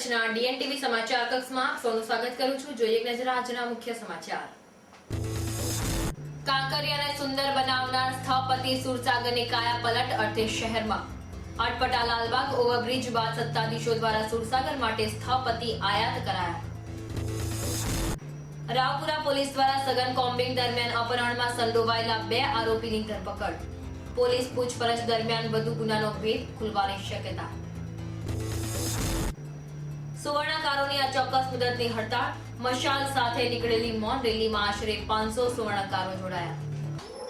કચ્છના ડીએનટીવી સમાચાર કક્ષમાં સૌનું સ્વાગત કરું છું। જોઈએ એક નજર આજના મુખ્ય સમાચાર। કાંકરિયાને સુંદર બનાવનાર સ્થપતિ સુરસાગરની કાયા પલટ અર્થે શહેરમાં અટપટા લાલબાગ ઓવરબ્રિજ બાદ સત્તાધીશો દ્વારા સુરસાગર માટે સ્થપતિ આયાત કરાયા। રાવપુરા પોલીસ દ્વારા સઘન કોમ્બિંગ દરમિયાન અપહરણમાં સંડોવાયેલા 2 આરોપીની ધરપકડ। પોલીસ પૂછપરછ દરમિયાન વધુ ગુનાનો ભેદ ખુલવાની શક્યતા। સુવર્ણકારોની અચોક્કસ મુદતની હડતાળ, મશાલ સાથે નીકળેલી મૌન રેલીમાં આશરે 500 સુવર્ણકારો જોડાયા।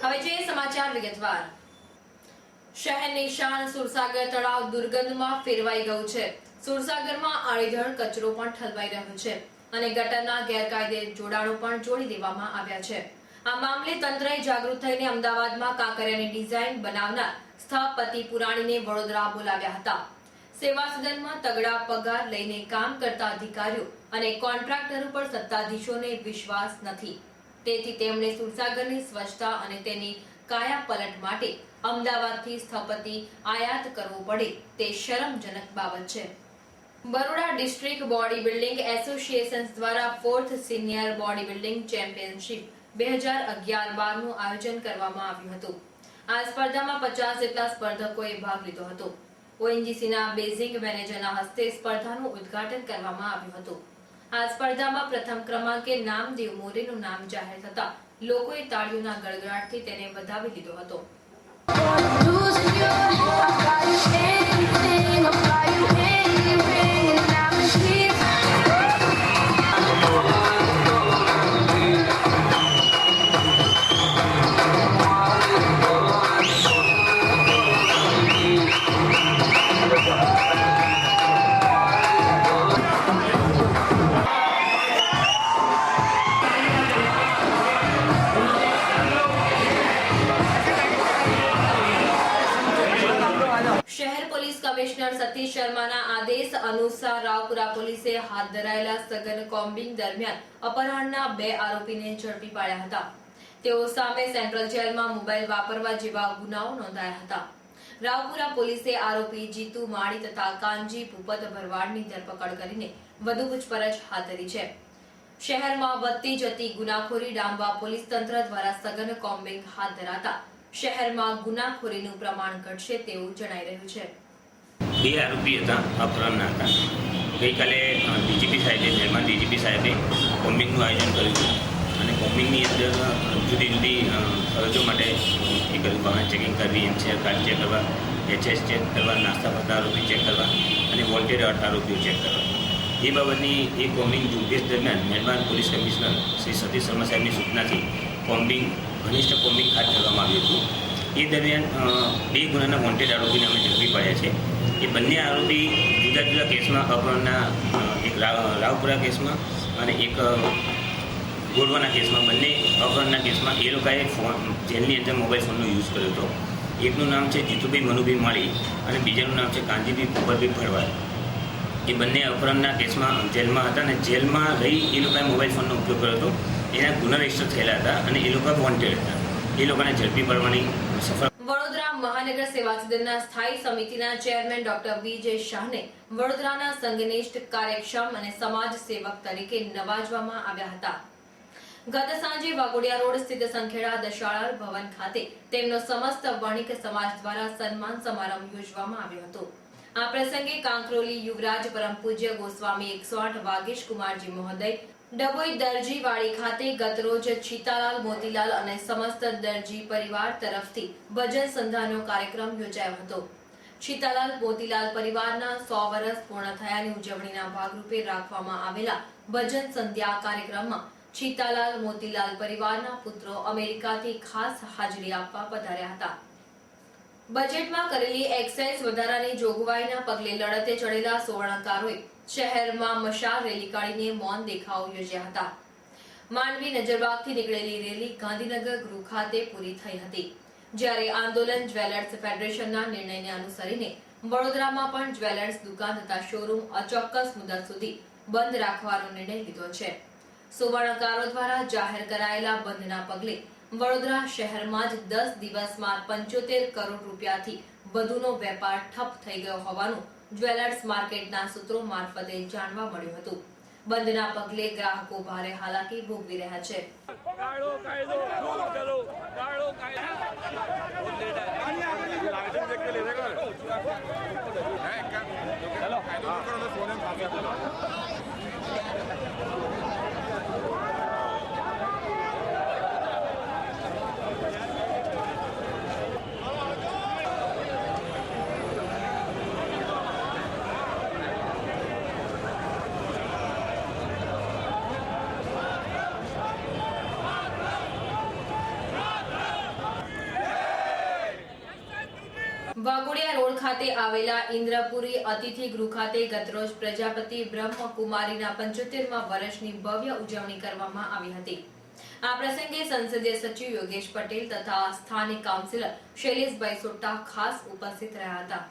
હવે જોઈએ સમાચાર વિગતવાર। શહેરની શાન સુરસાગર તળાવ દુર્ગંધમાં ફેરવાઈ ગયું છે। સુરસાગરમાં આડેધડ કચરો પણ ઠલવાઈ રહ્યો છે અને ગટરના ગેરકાયદે જોડાણો પણ જોડી દેવામાં આવ્યા છે। આ મામલે તંત્રએ જાગૃત થઈને અમદાવાદમાં કાંકરિયાની ડિઝાઇન બનાવનાર સ્થપતિ પુરાણીને વડોદરા બોલાવ્યા હતા। સેવા સદનમાં તગડા પગાર લઈને કામ કરતા અધિકારીઓ અને કોન્ટ્રાક્ટરો પર સત્તાધીશોને વિશ્વાસ નથી, તેથી તેમણે સુરસાગરની સ્વચ્છતા અને તેની કાયા પલટ માટે અમદાવાદથી સ્થપતિ આયાત કરવો પડે તે શરમજનક બાબત છે। Baroda district body building association દ્વારા 4th senior body building championship 2011-12 નું આયોજન કરવામાં આવ્યું હતું। આ સ્પર્ધામાં 50 જેટલા સ્પર્ધકોએ ભાગ લીધો હતો। ઓએનજીસીના બેઝિંગ મેનેજરના હસ્તે સ્પર્ધાનું ઉદ્ઘાટન કરવામાં આવ્યું હતું। આ સ્પર્ધામાં પ્રથમ ક્રમાંકે નામદેવ મોરેનું નામ જાહેર થતા લોકોએ તાળીઓના ગડગડાટથી તેને વધાવી લીધો હતો। શહેર પોલીસ કમિશનર સતીશ શર્માના આદેશ અનુસાર રાવપુરા પોલીસે હાથ ધરાયેલા સઘન કોમ્બિંગ દરમિયાન અપહરણના 2 આરોપીને ઝડપી પાડ્યા હતા। તેઓ સામે સેન્ટ્રલ જેલમાં મોબાઈલ વાપરવા જેવા ગુનાઓ નોંધાયા હતા। રાવપુરા પોલીસે આરોપી જીતુ માળી તથા કાનજી ભૂપત ભરવાડની ધરપકડ કરીને વધુ પૂછપરછ હાથ ધરી છે। શહેરમાં વધતી જતી ગુનાખોરી ડામવા પોલીસ તંત્ર દ્વારા સઘન કોમ્બિંગ હાથ ધરાતા શહેરમાં ગુનાખોરીનું પ્રમાણ ઘટશે તેવું જણાઈ રહ્યું છે। 2 આરોપી હતા, અપહરણના હતા। ગઈકાલે ડીજીપી સાહેબે જેલમાં ડીજીપી સાહેબે કોમ્બિંગનું આયોજન કર્યું હતું અને કોમ્બિંગની અંદર જુદી જુદી ફરજો માટે એ કર્યું, વાહન ચેકિંગ કરવી, એનસીઆર કાર્ડ ચેક કરવા, એચએસ ચેક કરવા, નાસ્તા કરતા આરોપી ચેક કરવા અને વોન્ટેડ આરોપીઓ ચેક કરવા। એ બાબતની એ કોમ્બિંગ ઝુંબેશ દરમિયાન મહેરબાન પોલીસ કમિશનર શ્રી સતીશ શર્મા સાહેબની સૂચનાથી કોમ્બિંગ ઘનિષ્ઠ કોમ્બિંગ હાથ ધરવામાં આવ્યું હતું। એ દરમિયાન 2 ગુનાના વોન્ટેડ આરોપીને અમે ઝડપી પાડ્યા છે। એ બંને આરોપી જુદા જુદા કેસમાં અપહરણના, એક રાવપુરા કેસમાં અને એક ગોરવાના કેસમાં, બંને અપહરણના કેસમાં એ લોકોએ જેલની અંદર મોબાઈલ ફોનનો યુઝ કર્યો હતો। એકનું નામ છે જીતુભાઈ મનુભાઈ માળી અને બીજાનું નામ છે કાનજીભાઈ ભૂપતભાઈ ભરવાડ। એ બંને અપહરણના કેસમાં જેલમાં હતા અને જેલમાં રહી એ લોકોએ મોબાઈલ ફોનનો ઉપયોગ કર્યો હતો। એના ગુના રજીસ્ટર થયેલા હતા અને એ લોકો વોન્ટેડ હતા। એ લોકોને ઝડપી પાડવાની સફળ। વડોદરા મહાનગર સેવા સદનના સ્થાયી સમિતિના ચેરમેન ડોક્ટર વિજય શાહને વડોદરાના સંઘનિષ્ઠ, કાર્યક્ષમ અને સમાજ સેવક તરીકે નવાજવામાં આવ્યા હતા। ગત સાંજે વાઘોડિયા રોડ સ્થિત સંખેડા દશાળા ભવન ખાતે તેમનો સમસ્ત વણિક સમાજ દ્વારા સન્માન સમારંભ યોજવામાં આવ્યો હતો। આ પ્રસંગે કાંકરોલી યુવરાજ પરમ પૂજ્ય ગોસ્વામી 108 વાગીશ કુમારજી મહોદય, ડભોઈ દરજીવાડી ખાતે ગતરોજ છીતાલાલ મોતીલાલ અને સમસ્ત દરજી પરિવાર તરફથી ભજન સંધ્યાનો કાર્યક્રમ યોજાયો હતો। છીતાલાલ મોતીલાલ પરિવારના 100 વર્ષ પૂર્ણ થયાની ઉજવણીના ભાગરૂપે રાખવામાં આવેલા ભજન સંધ્યા કાર્યક્રમમાં છીતાલાલ મોતીલાલ પરિવારના પુત્રો અમેરિકાથી ખાસ હાજરી આપવા પધાર્યા હતા। બજેટમાં કરેલી એક્સાઇઝ વધારાની જોગવાઈના પગલે લડતે ચડેલા સુવર્ણકારોએ શહેરમાં મશાલ રેલી કાઢીને મૌન દેખાવો યોજ્યા હતા। માંડવી નજરબાગથી નીકળેલી રેલી ગાંધીનગર ગૃહ ખાતે પૂરી થઈ હતી, જ્યારે આંદોલન જ્વેલર્સ ફેડરેશનના નિર્ણયને અનુસરીને વડોદરામાં પણ જ્વેલર્સ દુકાન તથા શોરૂમ અચોક્કસ મુદત સુધી બંધ રાખવાનો નિર્ણય લીધો છે। સુવર્ણકારો દ્વારા જાહેર કરાયેલા બંધના પગલે વડોદરા શહેરમાં જ 10 દિવસમાં 75 કરોડ રૂપિયાથી વધુનો વેપાર ઠપ થઈ ગયો હોવાનું જ્વેલર્સ માર્કેટના સૂત્રો મારફતે જાણવા મળ્યું હતું. બંધના પગલે ગ્રાહકો ભારે હાલાકી ભોગવી રહ્યા છે. વાઘોડિયા રોડ ખાતે આવેલા ઇન્દ્રપુરી અતિથિ ગૃહ ખાતે ગતરોજ પ્રજાપતિ બ્રહ્મકુમારીના 75મા વર્ષની ભવ્ય ઉજવણી કરવામાં આવી હતી. આ પ્રસંગે સંસદીય સચિવ યોગેશ પટેલ તથા સ્થાનિક કાઉન્સિલર શૈલેષભાઈ સોટા ખાસ ઉપસ્થિત રહ્યા હતા.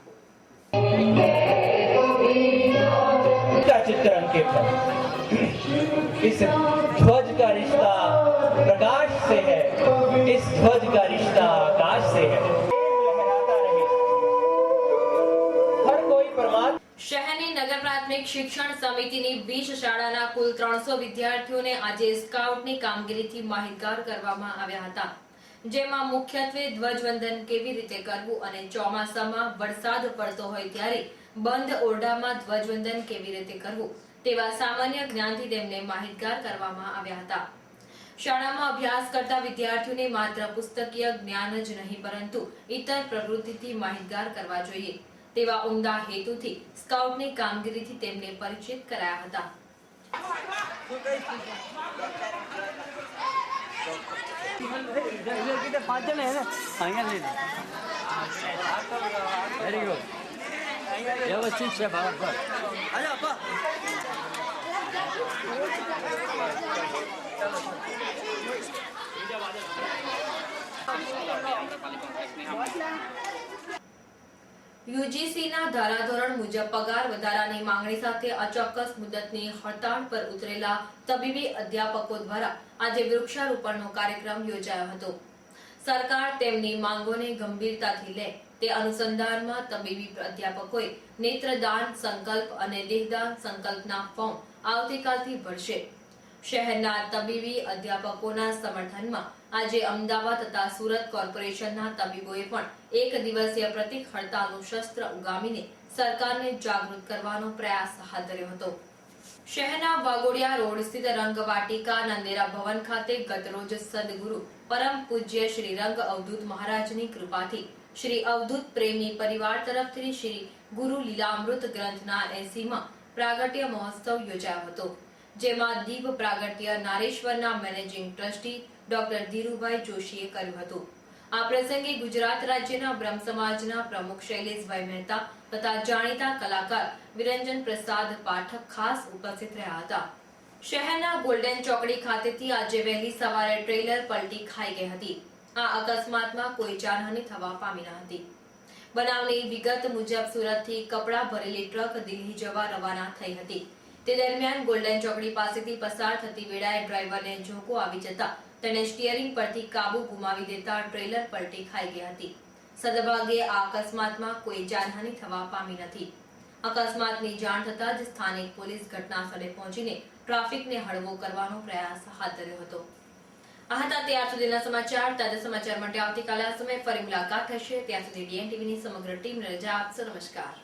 चित्रण के पर इस ध्वज का रिश्ता प्रकाश से है, इस ध्वज का रिश्ता आकाश से है. हर कोई परमात्मा. શહેરની નગર પ્રાથમિક શિક્ષણ સમિતિની 20 શાળાના કુલ 300 વિદ્યાર્થીઓને આજે સ્કાઉટની કામગીરીથી માહિતગાર કરવામાં આવ્યા હતા. જેમાં મુખ્યત્વે ધ્વજવંદન કેવી રીતે કરવું અને ચોમાસામાં વરસાદ પડતો હોય ત્યારે બંધ ઓરડામાં ધ્વજવંદન કેવી રીતે કરવું તેવા સામાન્ય જ્ઞાનથી તેમને માહિતગાર કરવામાં આવ્યા હતા. શાળામાં અભ્યાસ કરતા વિદ્યાર્થીઓને માત્ર પુસ્તકીય જ્ઞાન જ નહીં પરંતુ ઇતર પ્રવૃત્તિથી માહિતગાર કરવા જોઈએ તેવા ઉમદા હેતુથી સ્કાઉટની કામગીરીથી તેમને પરિચિત કરાયા હતા. વ્યવસ્થિત છે ભારત યુજીસીના ધારાધોરણ મુજબ પગાર વધારાની માંગણી સાથે અચોક્કસ મુદતની હડતાળ પર ઉતરેલા તબીબી અધ્યાપકો દ્વારા આજે વૃક્ષારોપણનો કાર્યક્રમ યોજાયો હતો. સરકાર તેમની માંગોને ગંભીરતાથી લે તે અનુસંધાનમાં તબીબી અધ્યાપકોએ નેત્રદાન સંકલ્પ અને દેહદાન સંકલ્પના ફોર્મ આવતીકાલથી ભરશે. શહેરના તબીબી અધ્યાપકોના સમર્થનમાં આજે અમદાવાદ તથા સુરત કોર્પોરેશનના તબીબોએ પણ એક દિવસીય પ્રતિક હડતાલનું શસ્ત્ર ઉગામીને સરકારને જાગૃત કરવાનો પ્રયાસ હાથ ધર્યો હતો. શહેરના વાઘોડિયા રોડ સ્થિત રંગવાટિકા નંદેરા ભવન ખાતે ગતરોજ સદગુરુ પરમ પૂજ્ય શ્રી રંગ અવધૂત મહારાજની કૃપાથી શ્રી અવધૂત પ્રેમી પરિવાર તરફથી શ્રી ગુરુ લીલામૃત ગ્રંથના 80મા પ્રાગટ્ય મહોત્સવ યોજાયો હતો. જેમાં દીપ પ્રાગટ્ય નારેશ્વરના મેનેજિંગ ટ્રસ્ટી ડોક્ટર ધીરુભાઈ જોશીએ કર્યું હતું. આ પ્રસંગે ગુજરાત રાજ્યના બ્રહ્મ સમાજના પ્રમુખ શૈલેષભાઈ મહેતા તથા જાણીતા કલાકાર વિરંજન પ્રસાદ પાઠક ખાસ ઉપસ્થિત રહ્યા હતા. શહેરના ગોલ્ડન ચોકડી ખાતેથી આજે વહેલી સવારે ટ્રેલર પલટી ખાઈ ગઈ હતી. આ અકસ્માતમાં કોઈ જાનહાનિ થવા પામી ન હતી. બનાવની વિગત મુજબ સુરતથી કપડા ભરેલી ટ્રક દિલ્હી જવા રવાના થઈ હતી. તે દરમિયાન ગોલ્ડન ચોકડી પાસેથી પસાર થતી વેળાએ ડ્રાઈવરને ઝોકો આવી જતા તેણે સ્ટીયરિંગ પરથી કાબુ ગુમાવી દેતા ટ્રેલર પલટી ખાઈ ગઈ હતી. સદભાગ્યે આ અકસ્માતમાં કોઈ જાનહાનિ થવા પામી નથી. અકસ્માતની જાણ થતાં જ સ્થાનિક પોલીસ ઘટના સ્થળે પહોંચીને ટ્રાફિકને હળવો કરવાનો પ્રયાસ હાથ ધર્યો હતો. આ હતા ત્યાર સુધીના સમાચાર. તાજા સમાચાર માટે આવતીકાલે આ સમયે ફરી મુલાકાત થશે. ત્યાં સુધી ડીએન ટીવીની સમગ્ર ટીમને રજા આપશો. નમસ્કાર.